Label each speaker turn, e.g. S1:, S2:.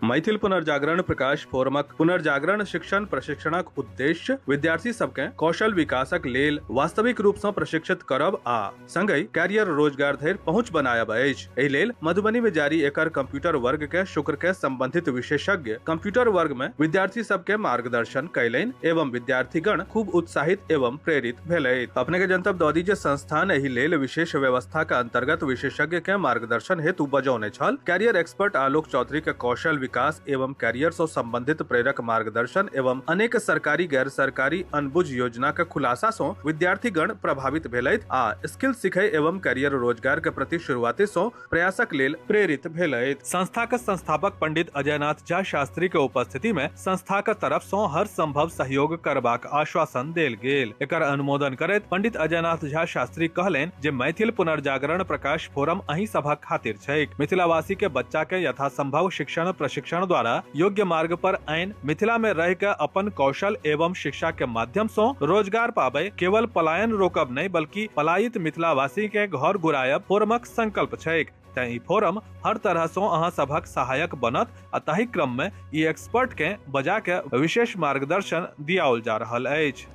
S1: मैथिल पुनर्जागरण प्रकाश फोरमक पुनर्जागरण शिक्षण प्रशिक्षणक उद्देश्य विद्यार्थी सबके कौशल विकासक लेल वास्तविक रूप सँ प्रशिक्षित करब आ संगहि कैरियर रोजगार धरि पहुँच बनायब अछि। एहि लेल मधुबनी में जारी एकर कंप्यूटर वर्ग के शुक्र के संबंधित विशेषज्ञ कंप्यूटर वर्ग में विद्यार्थी सबके मार्गदर्शन कयलनि एवं विद्यार्थीगण खूब उत्साहित एवं प्रेरित भेलथि। अपने के जनतब दऽ दी जे संस्थान एहि लेल विशेष व्यवस्था के अंतर्गत विशेषज्ञ के मार्गदर्शन हेतु बजौने छल। कैरियर एक्सपर्ट आलोक चौधरी के कौशल विकास एवं कैरियर से संबंधित प्रेरक मार्गदर्शन एवं अनेक सरकारी गैर सरकारी अनबुझ योजना के खुलासा से विद्यार्थीगण प्रभावित भेलथि आ स्किल सीखै एवं कैरियर रोजगार के प्रति शुरुआती से प्रयासक लेल प्रेरित भेलथि। संस्था के संस्थापक पंडित अजयनाथ झा शास्त्री के उपस्थिति में संस्था के तरफ से हर संभव सहयोग करबाक आश्वासन देल गेल। एकर अनुमोदन करैत पंडित अजयनाथ झा शास्त्री कहलनि जे मैथिल पुनर्जागरण प्रकाश फोरम अहीं सभक खातिर छैक। मिथिलावासी के बच्चा के यथासंभव शिक्षण प्रशिक्षण द्वारा योग्य मार्ग पर आइन मिथिला में रह के अपन कौशल एवं शिक्षा के माध्यम से रोजगार पाबे, केवल पलायन रोकब नहीं बल्कि पलायित मिथिलावासी के घर घुरायब फोरमक संकल्प छैक। तैं ई फोरम हर तरह से अहाँ सभक सहायक बनत आ ताहि क्रम में ई एक्सपर्ट के बजा के विशेष मार्गदर्शन दियाओल जा रहल अछि।